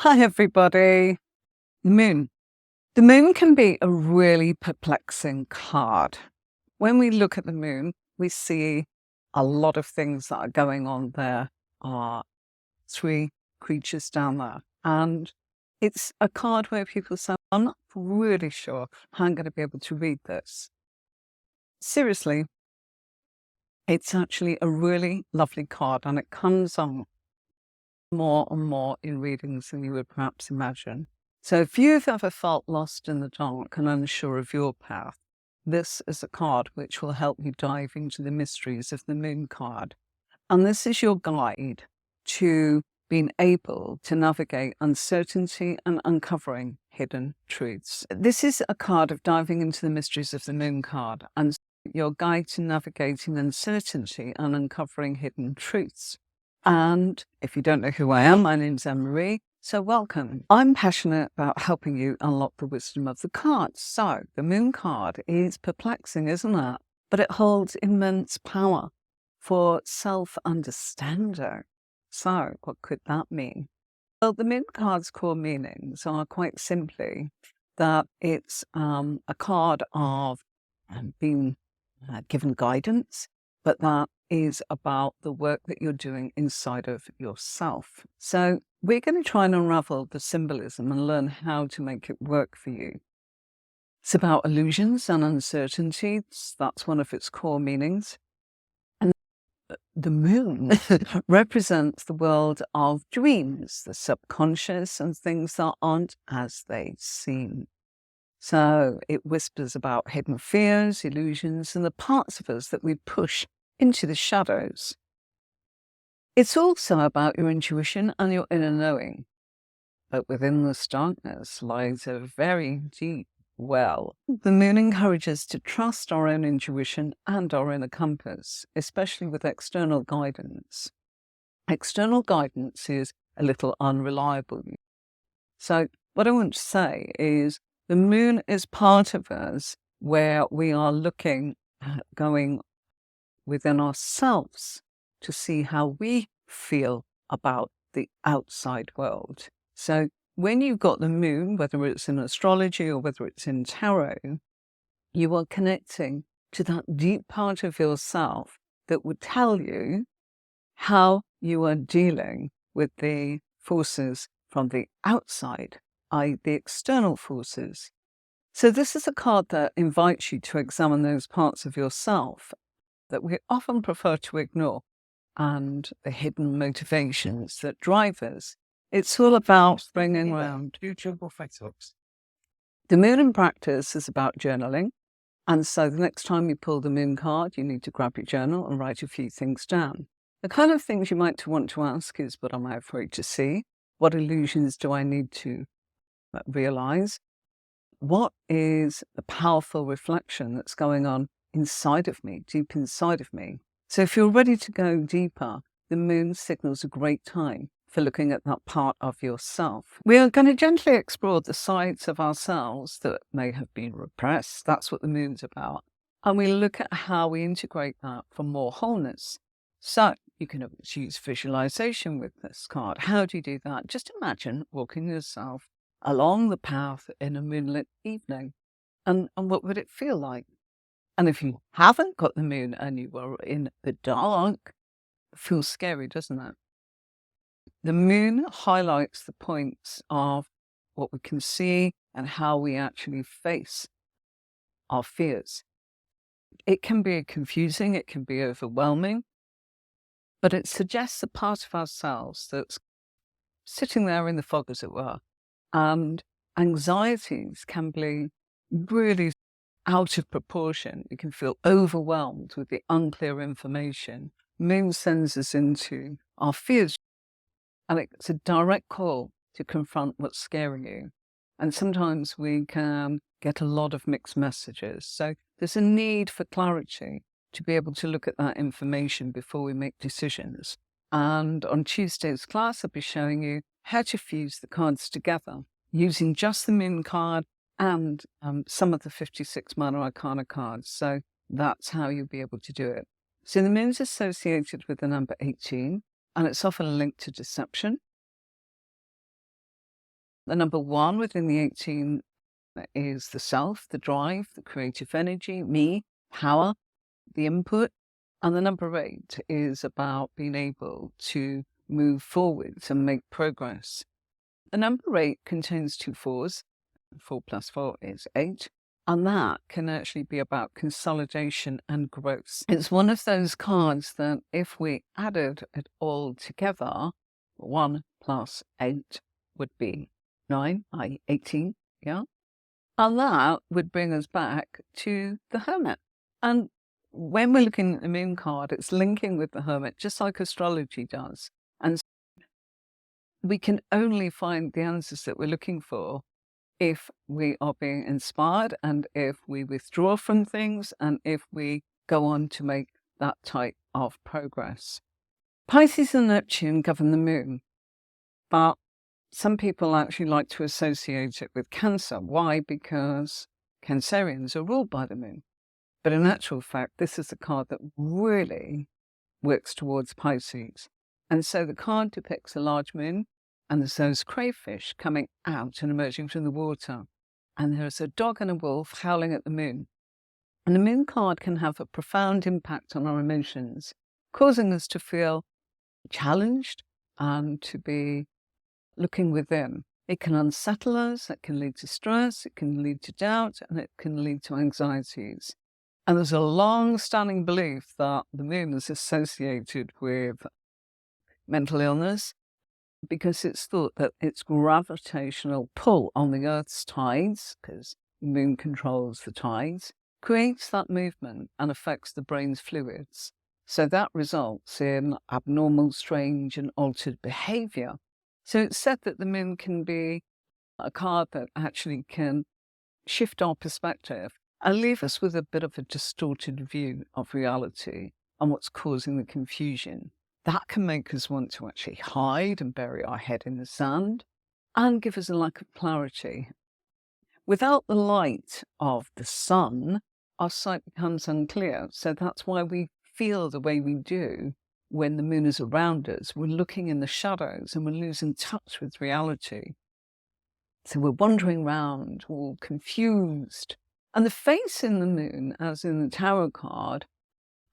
Hi, everybody. The moon. The moon can be a really perplexing card. When we look at the moon, we see a lot of things that are going on there. Are three creatures down there. And it's a card where people say, I'm not really sure how I'm going to be able to read this. Seriously, it's actually a really lovely card, and it comes on more and more in readings than you would perhaps imagine. So if you've ever felt lost in the dark and unsure of your path, this is a card which will help you dive into the mysteries of the moon card. And this is your guide to being able to navigate uncertainty and uncovering hidden truths. This is a card of diving into the mysteries of the moon card and your guide to navigating uncertainty and uncovering hidden truths. And if you don't know who I am, my name's Anne-Marie. So welcome. I'm passionate about helping you unlock the wisdom of the cards. So the moon card is perplexing, isn't it? But it holds immense power for self-understanding. So what could that mean? Well, the moon card's core meanings are quite simply that it's a card of being given guidance, but that is about the work that you're doing inside of yourself. So we're going to try and unravel the symbolism and learn how to make it work for you. It's about illusions and uncertainties. That's one of its core meanings. And the moon represents the world of dreams, the subconscious, and things that aren't as they seem. So it whispers about hidden fears, illusions, and the parts of us that we push into the shadows. It's also about your intuition and your inner knowing. But within this darkness lies a very deep well. The moon encourages us to trust our own intuition and our inner compass, especially with external guidance. External guidance is a little unreliable. So what I want to say is the moon is part of us where we are looking at going within ourselves to see how we feel about the outside world. So when you've got the moon, whether it's in astrology or whether it's in tarot, you are connecting to that deep part of yourself that would tell you how you are dealing with the forces from the outside, i.e. the external forces. So this is a card that invites you to examine those parts of yourself that we often prefer to ignore and the hidden motivations that drive us. It's all about bringing around. The moon in practice is about journaling. And so the next time you pull the moon card, you need to grab your journal and write a few things down. The kind of things you might want to ask is, what am I afraid to see? What illusions do I need to realize? What is the powerful reflection that's going on inside of me, deep inside of me? So if you're ready to go deeper, the moon signals a great time for looking at that part of yourself. We are going to gently explore the sides of ourselves that may have been repressed. That's what the moon's about. And we look at how we integrate that for more wholeness. So you can always use visualization with this card. How do you do that? Just imagine walking yourself along the path in a moonlit evening. And what would it feel like? And if you haven't got the moon and you are in the dark, it feels scary, doesn't it? The moon highlights the points of what we can see and how we actually face our fears. It can be confusing, it can be overwhelming, but it suggests a part of ourselves that's sitting there in the fog, as it were. And anxieties can be really out of proportion. We can feel overwhelmed with the unclear information. Moon sends us into our fears, and it's a direct call to confront what's scaring you. And sometimes we can get a lot of mixed messages. So there's a need for clarity to be able to look at that information before we make decisions. And on Tuesday's class, I'll be showing you how to fuse the cards together using just the moon card and some of the 56 minor arcana cards. So that's how you'll be able to do it. So the moon's associated with the number 18, and it's often linked to deception, The number 1 within the 18 is the self, the drive, the creative energy, me, power, the input. And the number 8 is about being able to move forwards and make progress. The number 8 contains 2 4s. 4 plus 4 is 8. And that can actually be about consolidation and growth. It's one of those cards that if we added it all together, 1 plus 8 would be 9, i.e. 18, yeah? And that would bring us back to the Hermit. And when we're looking at the Moon card, it's linking with the Hermit, just like astrology does. And we can only find the answers that we're looking for if we are being inspired, and if we withdraw from things, and if we go on to make that type of progress. Pisces and Neptune govern the Moon, but some people actually like to associate it with Cancer. Why? Because Cancerians are ruled by the Moon. But in actual fact, this is a card that really works towards Pisces. And so the card depicts a large moon, and there's those crayfish coming out and emerging from the water. And there's a dog and a wolf howling at the moon. And the Moon card can have a profound impact on our emotions, causing us to feel challenged and to be looking within. It can unsettle us, it can lead to stress, it can lead to doubt, and it can lead to anxieties. And there's a long-standing belief that the Moon is associated with mental illness, because it's thought that its gravitational pull on the Earth's tides, because the Moon controls the tides, creates that movement and affects the brain's fluids. So that results in abnormal, strange, and altered behavior. So it's said that the Moon can be a card that actually can shift our perspective and leave us with a bit of a distorted view of reality and what's causing the confusion. That can make us want to actually hide and bury our head in the sand and give us a lack of clarity. Without the light of the sun, our sight becomes unclear. So that's why we feel the way we do when the Moon is around us. We're looking in the shadows and we're losing touch with reality. So we're wandering around, all confused. And the face in the Moon, as in the tarot card,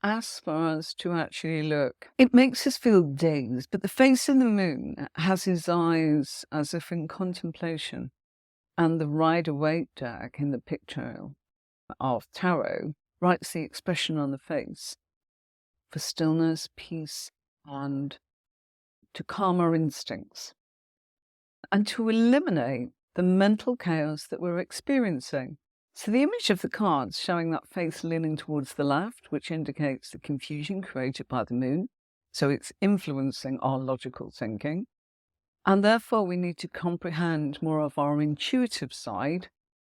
asks for us to actually look. It makes us feel dazed, but the face in the Moon has his eyes as if in contemplation. And the Rider-Waite deck in the picture of tarot writes the expression on the face for stillness, peace, and to calm our instincts, and to eliminate the mental chaos that we're experiencing. So the image of the cards showing that face leaning towards the left, which indicates the confusion created by the Moon. So it's influencing our logical thinking. And therefore we need to comprehend more of our intuitive side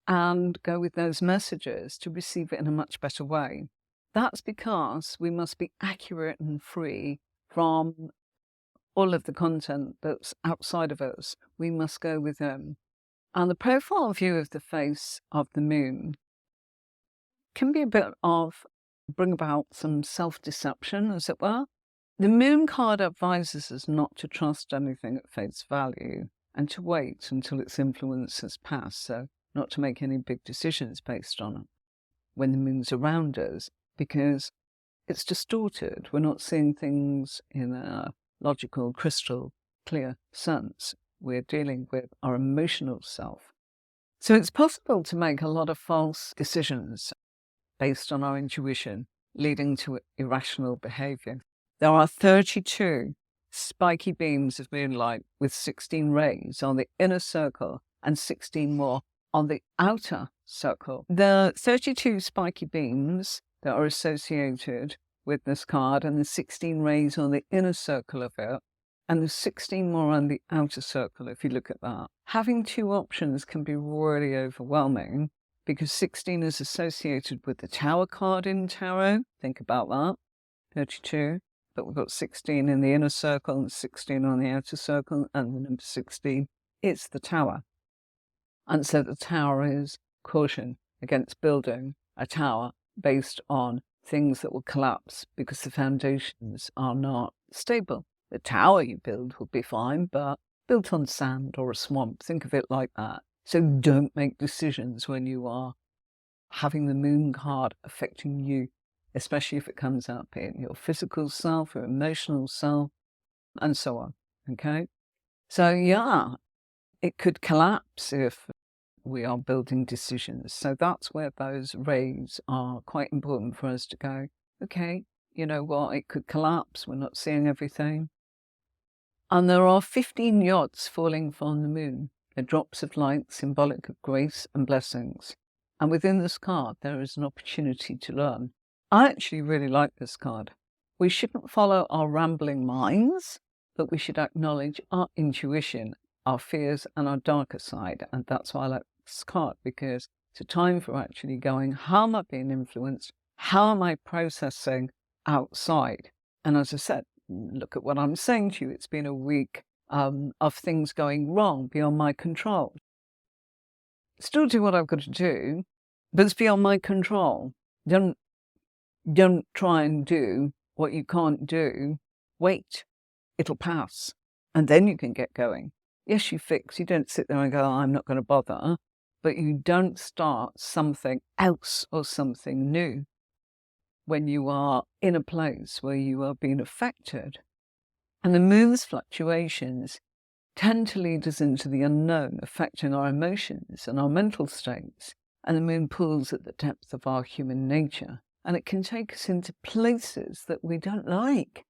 and go with those messages to receive it in a much better way. That's because we must be accurate and free from all of the content that's outside of us. We must go within. And the profile view of the face of the Moon can be a bit of, bring about some self-deception, as it were. The Moon card advises us not to trust anything at face value and to wait until its influence has passed, so not to make any big decisions based on it when the Moon's around us, because it's distorted. We're not seeing things in a logical, crystal clear sense. We're dealing with our emotional self. So it's possible to make a lot of false decisions based on our intuition, leading to irrational behavior. There are 32 spiky beams of moonlight with 16 rays on the inner circle and 16 more on the outer circle. The 32 spiky beams that are associated with this card and the 16 rays on the inner circle of it, and the 16 more on the outer circle, if you look at that. Having two options can be really overwhelming because 16 is associated with the Tower card in tarot. Think about that, 32. But we've got 16 in the inner circle and 16 on the outer circle, and the number 16 is the Tower. And so the Tower is caution against building a tower based on things that will collapse because the foundations are not stable. The tower you build will be fine, but built on sand or a swamp. Think of it like that. So don't make decisions when you are having the moon card affecting you, especially if it comes up in your physical self, your emotional self, and so on. Okay? So yeah, it could collapse if we are building decisions. So that's where those rays are quite important for us to go, okay, you know what, it could collapse. We're not seeing everything. And there are 15 yods falling from the moon. They're drops of light, symbolic of grace and blessings. And within this card, there is an opportunity to learn. I actually really like this card. We shouldn't follow our rambling minds, but we should acknowledge our intuition, our fears, and our darker side. And that's why I like this card, because it's a time for actually going, how am I being influenced? How am I processing outside? And as I said, look at what I'm saying to you. It's been a week of things going wrong beyond my control. Still do what I've got to do, but it's beyond my control. Don't try and do what you can't do. Wait, it'll pass, and then you can get going. Yes, you fix. You don't sit there and go, I'm not going to bother, but you don't start something else or something new when you are in a place where you are being affected. And the moon's fluctuations tend to lead us into the unknown, affecting our emotions and our mental states. And the moon pulls at the depth of our human nature. And it can take us into places that we don't like,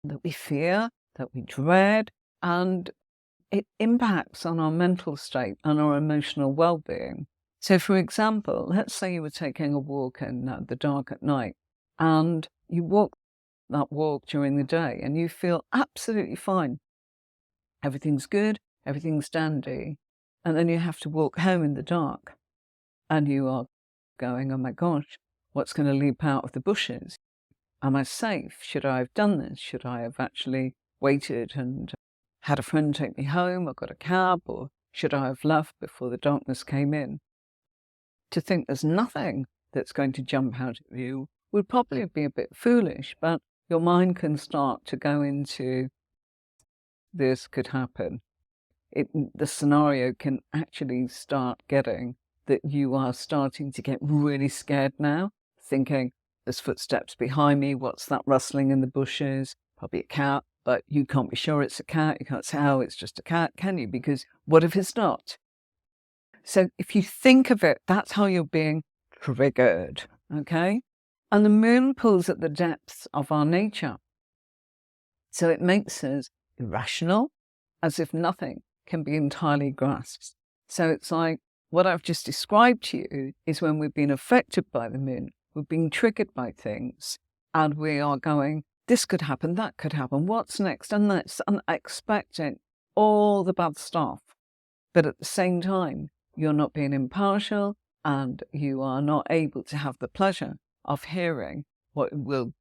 that we fear, that we dread, and it impacts on our mental state and our emotional well-being. So, for example, let's say you were taking a walk in the dark at night, and you walk that walk during the day, and you feel absolutely fine. Everything's good, everything's dandy. And then you have to walk home in the dark, and you are going, oh my gosh, what's going to leap out of the bushes? Am I safe? Should I have done this? Should I have actually waited and had a friend take me home or got a cab? Or should I have left before the darkness came in? To think there's nothing that's going to jump out at you would probably be a bit foolish, but your mind can start to go into this could happen. The scenario can actually start getting that you are starting to get really scared now, thinking, there's footsteps behind me, what's that rustling in the bushes? Probably a cat, but you can't be sure it's a cat. You can't say, oh, it's just a cat, can you? Because what if it's not? So if you think of it, that's how you're being triggered, okay? And the moon pulls at the depths of our nature. So it makes us irrational, as if nothing can be entirely grasped. So it's like what I've just described to you is when we've been affected by the moon, we've been triggered by things, and we are going, this could happen, that could happen, what's next? And that's expecting all the bad stuff. But at the same time, you're not being impartial, and you are not able to have the pleasure of hearing what will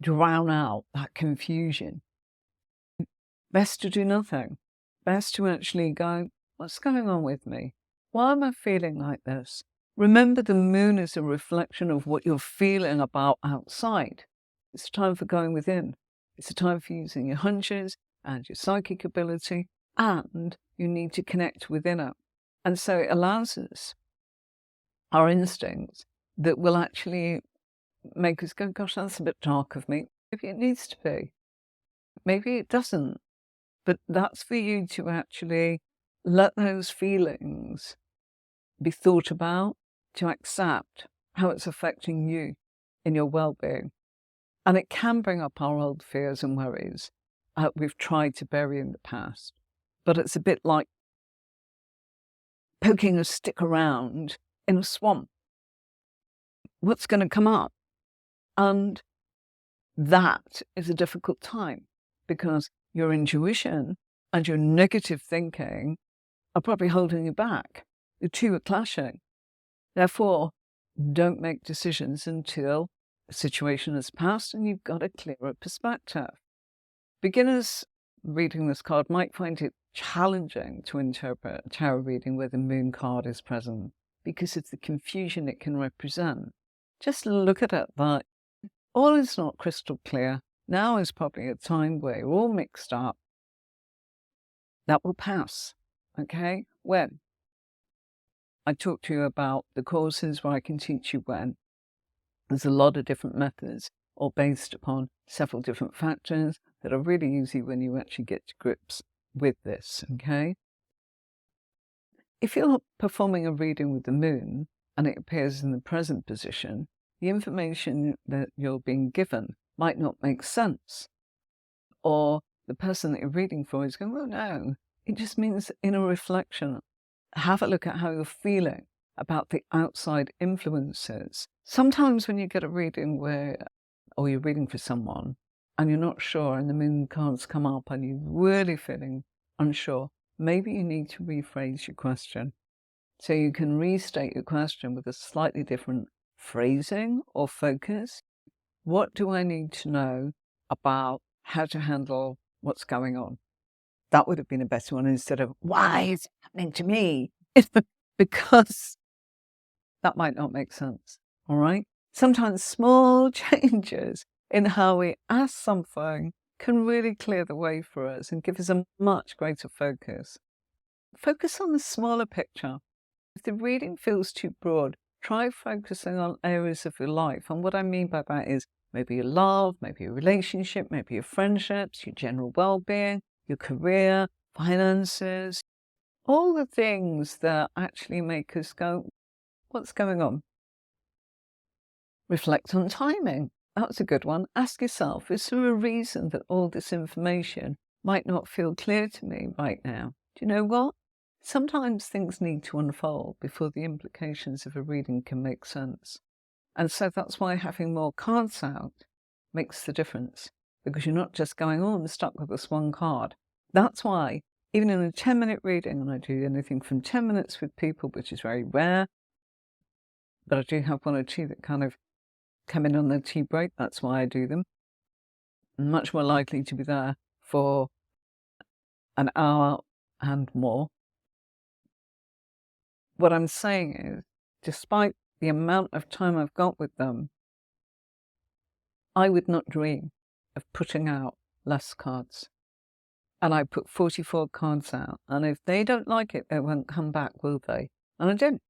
drown out that confusion. Best to do nothing. Best to actually go, what's going on with me? Why am I feeling like this? Remember, the moon is a reflection of what you're feeling about outside. It's a time for going within. It's a time for using your hunches and your psychic ability, and you need to connect within it. And so it allows us, our instincts, that will actually make us go, gosh, that's a bit dark of me. Maybe it needs to be. Maybe it doesn't. But that's for you to actually let those feelings be thought about, to accept how it's affecting you in your well-being. And it can bring up our old fears and worries we've tried to bury in the past. But it's a bit like poking a stick around in a swamp. What's going to come up? And that is a difficult time, because your intuition and your negative thinking are probably holding you back. The two are clashing. Therefore, don't make decisions until the situation has passed and you've got a clearer perspective. Beginners reading this card might find it challenging to interpret a tarot reading where the moon card is present because of the confusion it can represent. Just look at it that all is not crystal clear. Now is probably a time where you're all mixed up. That will pass. Okay? When? I talked to you about the courses where I can teach you when. There's a lot of different methods, all based upon several different factors that are really easy when you actually get to grips with this, okay? If you're performing a reading with the moon and it appears in the present position, the information that you're being given might not make sense. Or the person that you're reading for is going, well, no, it just means inner reflection. Have a look at how you're feeling about the outside influences. Sometimes when you get a reading or you're reading for someone and you're not sure and the moon cards come up and you're really feeling unsure, maybe you need to rephrase your question. So you can restate your question with a slightly different phrasing or focus. What do I need to know about how to handle what's going on? That would have been a better one instead of, why is it happening to me? Because that might not make sense, all right? Sometimes small changes in how we ask something can really clear the way for us and give us a much greater focus. Focus on the smaller picture. If the reading feels too broad, try focusing on areas of your life. And what I mean by that is maybe your love, maybe your relationship, maybe your friendships, your general well-being, your career, finances, all the things that actually make us go, what's going on? Reflect on timing. That's a good one. Ask yourself, is there a reason that all this information might not feel clear to me right now? Do you know what? Sometimes things need to unfold before the implications of a reading can make sense. And so that's why having more cards out makes the difference, because you're not just going, oh, I'm stuck with this one card. That's why, even in a 10-minute reading, and I do anything from 10 minutes with people, which is very rare, but I do have one or two that kind of come in on their tea break. That's why I do them. I'm much more likely to be there for an hour and more. What I'm saying is, despite the amount of time I've got with them, I would not dream of putting out less cards. And I put 44 cards out. And if they don't like it, they won't come back, will they? And I don't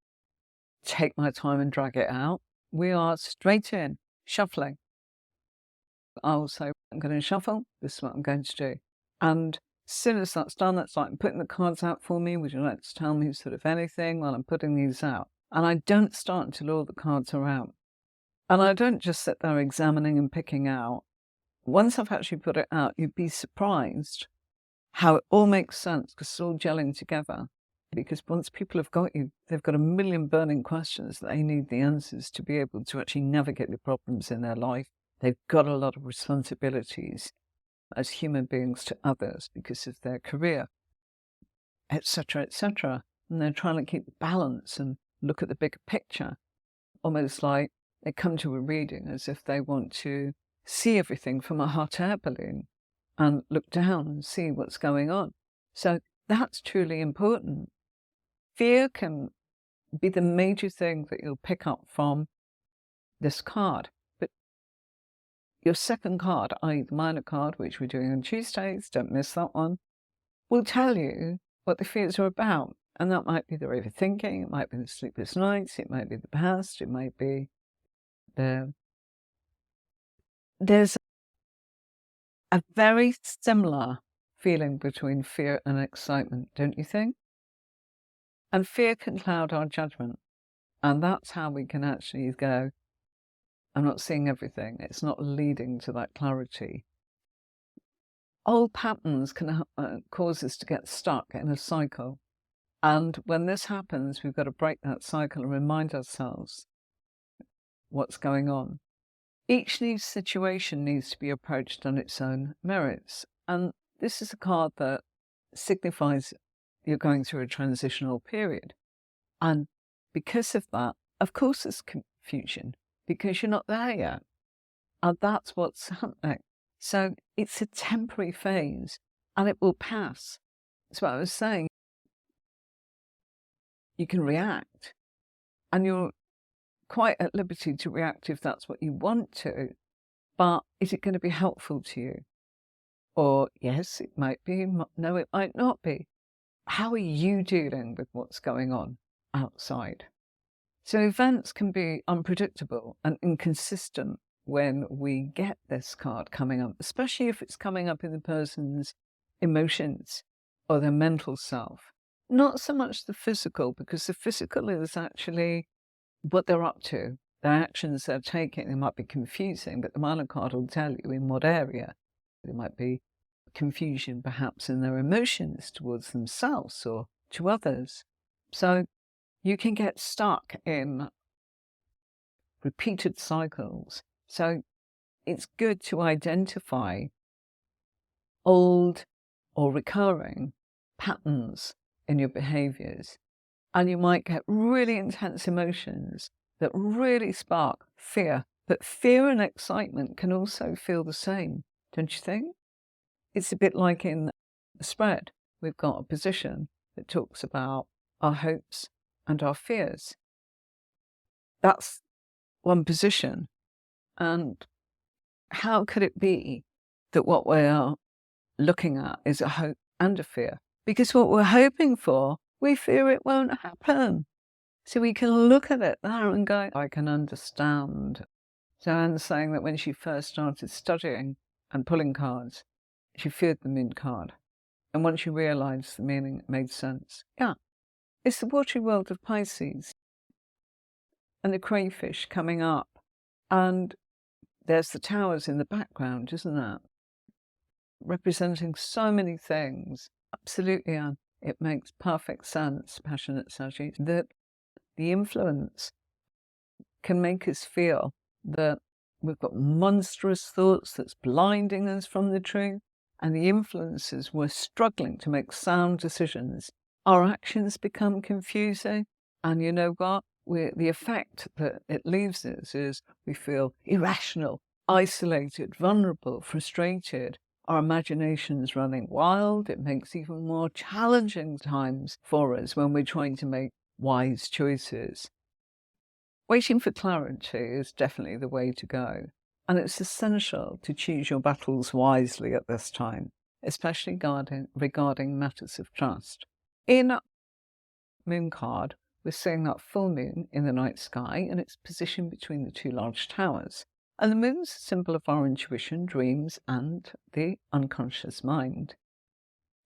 take my time and drag it out. We are straight in, shuffling. I'll say, I'm going to shuffle. This is what I'm going to do. And as soon as that's done, that's like putting the cards out for me. Would you like to tell me sort of anything while I'm putting these out? And I don't start until all the cards are out. And I don't just sit there examining and picking out. Once I've actually put it out, you'd be surprised how it all makes sense because it's all gelling together. Because once people have got you, they've got a million burning questions that they need the answers to be able to actually navigate the problems in their life. They've got a lot of responsibilities as human beings to others because of their career, etc., etc. And they're trying to keep the balance and look at the bigger picture, almost like they come to a reading as if they want to see everything from a hot air balloon and look down and see what's going on. So that's truly important. Fear can be the major thing that you'll pick up from this card. But your second card, i.e. the minor card, which we're doing on Tuesdays, don't miss that one, will tell you what the fears are about. And that might be the overthinking, it might be the sleepless nights, it might be the past, it might be there's a very similar feeling between fear and excitement, don't you think? And fear can cloud our judgment. And that's how we can actually go, I'm not seeing everything. It's not leading to that clarity. Old patterns can cause us to get stuck in a cycle. And when this happens, we've got to break that cycle and remind ourselves what's going on. Each new situation needs to be approached on its own merits. And this is a card that signifies you're going through a transitional period. And because of that, of course there's confusion because you're not there yet. And that's what's happening. So it's a temporary phase and it will pass. That's what I was saying. You can react and you're quite at liberty to react if that's what you want to, but is it going to be helpful to you? Or yes, it might be, no, it might not be. How are you dealing with what's going on outside? So events can be unpredictable and inconsistent when we get this card coming up, especially if it's coming up in the person's emotions or their mental self. Not so much the physical, because the physical is actually what they're up to, their actions they're taking. They might be confusing, but the minor card will tell you in what area. There might be confusion perhaps in their emotions towards themselves or to others. So you can get stuck in repeated cycles. So it's good to identify old or recurring patterns in your behaviors. And you might get really intense emotions that really spark fear. But fear and excitement can also feel the same, don't you think? It's a bit like in the spread. We've got a position that talks about our hopes and our fears. That's one position. And how could it be that what we are looking at is a hope and a fear? Because what we're hoping for, we fear it won't happen. So we can look at it there and go, I can understand. So Anne's saying that when she first started studying and pulling cards, she feared the moon card. And once she realized the meaning, it made sense. Yeah, it's the watery world of Pisces and the crayfish coming up. And there's the towers in the background, isn't that? Representing so many things. Absolutely, Anne. It makes perfect sense, passionate Sagittarius, that the influence can make us feel that we've got monstrous thoughts that's blinding us from the truth, and the influences we're struggling to make sound decisions. Our actions become confusing, and you know what? The effect that it leaves us is we feel irrational, isolated, vulnerable, frustrated. Our imagination's running wild. It makes even more challenging times for us when we're trying to make wise choices. Waiting for clarity is definitely the way to go. And it's essential to choose your battles wisely at this time, especially regarding matters of trust. In moon card, we're seeing that full moon in the night sky, and it's positioned between the two large towers. And the moon's a symbol of our intuition, dreams, and the unconscious mind.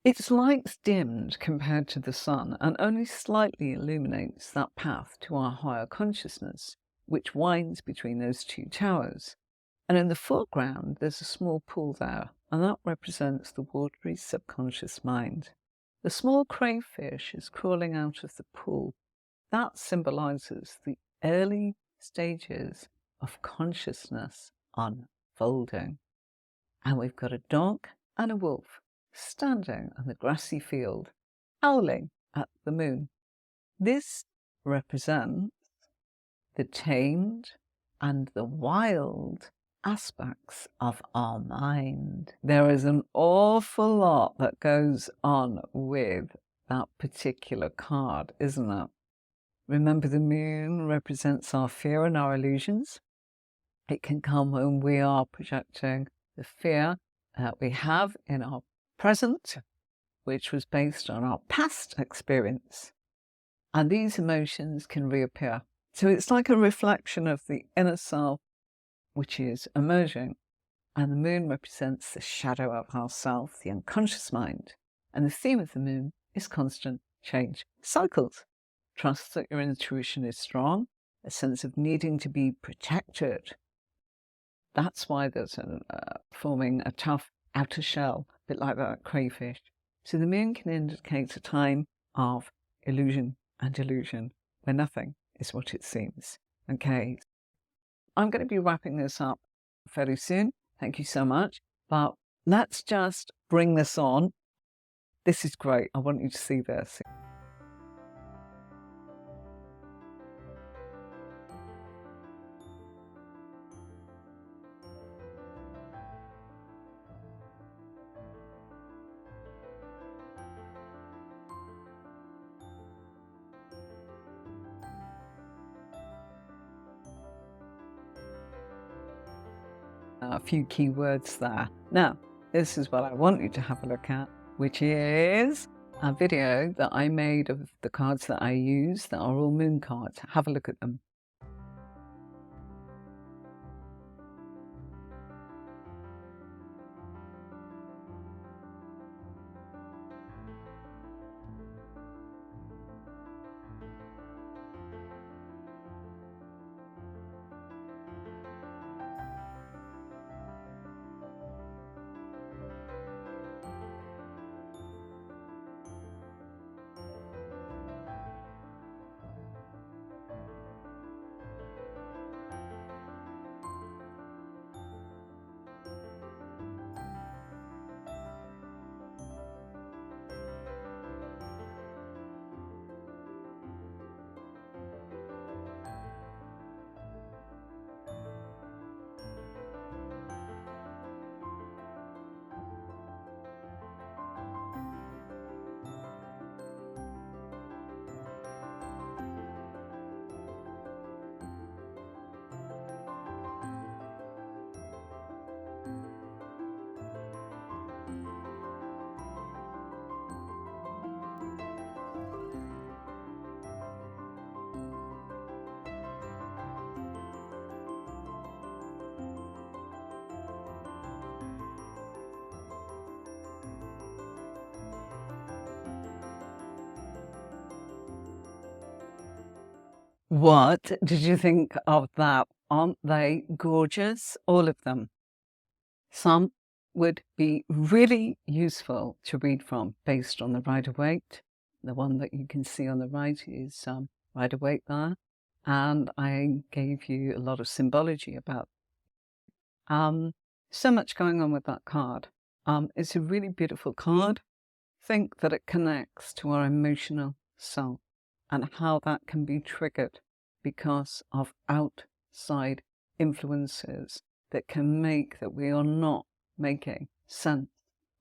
Its light's dimmed compared to the sun and only slightly illuminates that path to our higher consciousness, which winds between those two towers. And in the foreground, there's a small pool there, and that represents the watery subconscious mind. The small crayfish is crawling out of the pool. That symbolizes the early stages of consciousness unfolding. And we've got a dog and a wolf standing on the grassy field, howling at the moon. This represents the tamed and the wild aspects of our mind. There is an awful lot that goes on with that particular card, isn't it? Remember, the moon represents our fear and our illusions. It can come when we are projecting the fear that we have in our present, which was based on our past experience. And these emotions can reappear. So it's like a reflection of the inner self, which is emerging. And the moon represents the shadow of our self, the unconscious mind. And the theme of the moon is constant change, cycles. Trust that your intuition is strong, a sense of needing to be protected. That's why there's forming a tough outer shell, a bit like that crayfish. So the moon can indicate a time of illusion and illusion, where nothing is what it seems. Okay, I'm going to be wrapping this up fairly soon. Thank you so much. But let's just bring this on. This is great. I want you to see this. A few key words there. Now, this is what I want you to have a look at, which is a video that I made of the cards that I use that are all moon cards. Have a look at them. What did you think of that? Aren't they gorgeous? All of them. Some would be really useful to read from based on the Rider-Waite. The one that you can see on the right is Rider-Waite there. And I gave you a lot of symbology about so much going on with that card. It's a really beautiful card. Think that it connects to our emotional self and how that can be triggered because of outside influences that can make that we are not making sense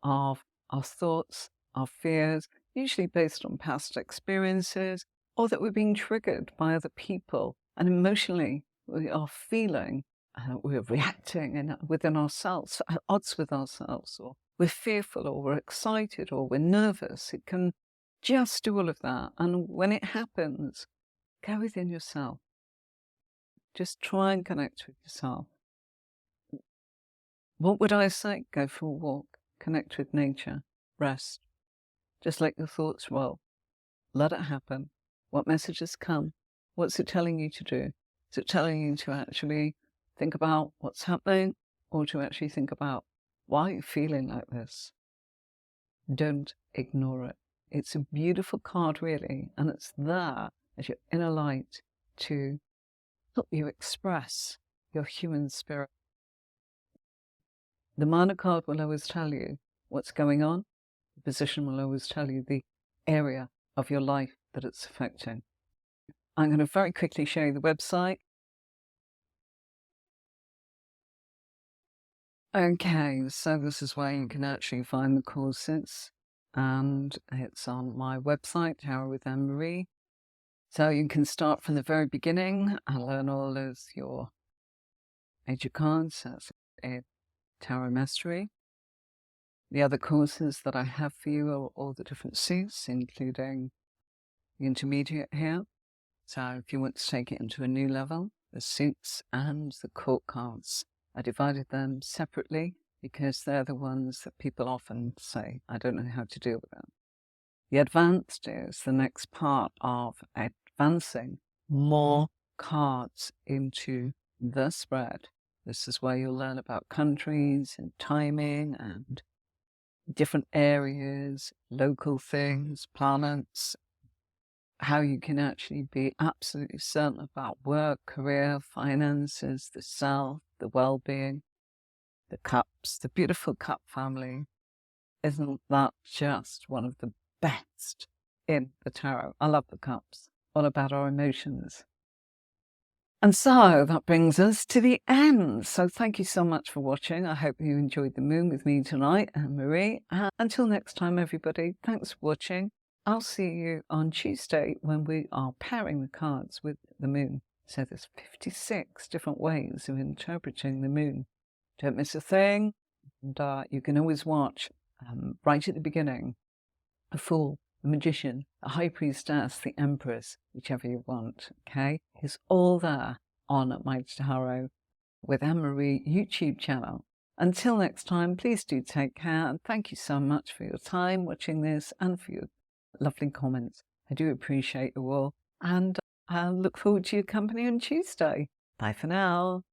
of our thoughts, our fears, usually based on past experiences, or that we're being triggered by other people, and emotionally we are feeling, we're reacting within ourselves, at odds with ourselves, or we're fearful, or we're excited, or we're nervous. It can just do all of that. And when it happens, go within yourself. Just try and connect with yourself. What would I say? Go for a walk, connect with nature, rest. Just let your thoughts roll. Let it happen. What messages come? What's it telling you to do? Is it telling you to actually think about what's happening, or to actually think about why are you feeling like this? Don't ignore it. It's a beautiful card, really, and it's there as your inner light to help you express your human spirit. The minor card will always tell you what's going on. The position will always tell you the area of your life that it's affecting. I'm going to very quickly show you the website. Okay, so this is where you can actually find the courses, and it's on my website, Tarot with Anne-Marie. So you can start from the very beginning and learn all of your major cards as a tarot mastery. The other courses that I have for you are all the different suits, including the intermediate here. So if you want to take it into a new level, the suits and the court cards, I divided them separately because they're the ones that people often say, I don't know how to deal with them. The advanced is the next part of advancing more cards into the spread. This is where you'll learn about countries and timing and different areas, local things, planets, how you can actually be absolutely certain about work, career, finances, the self, the well-being, the cups, the beautiful cup family. Isn't that just one of the best in the tarot? I love the cups, all about our emotions. And so that brings us to the end. So thank you so much for watching. I hope you enjoyed the moon with me tonight, Anne-Marie. And until next time, everybody, thanks for watching. I'll see you on Tuesday when we are pairing the cards with the moon. So there's 56 different ways of interpreting the moon. Don't miss a thing. And you can always watch right at the beginning a Fool, a Magician, a High Priestess, the Empress, whichever you want. Okay, it's all there on my Tarot with Anne-Marie YouTube channel. Until next time, please do take care, and thank you so much for your time watching this and for your lovely comments. I do appreciate you all, and I'll look forward to your company on Tuesday. Bye for now.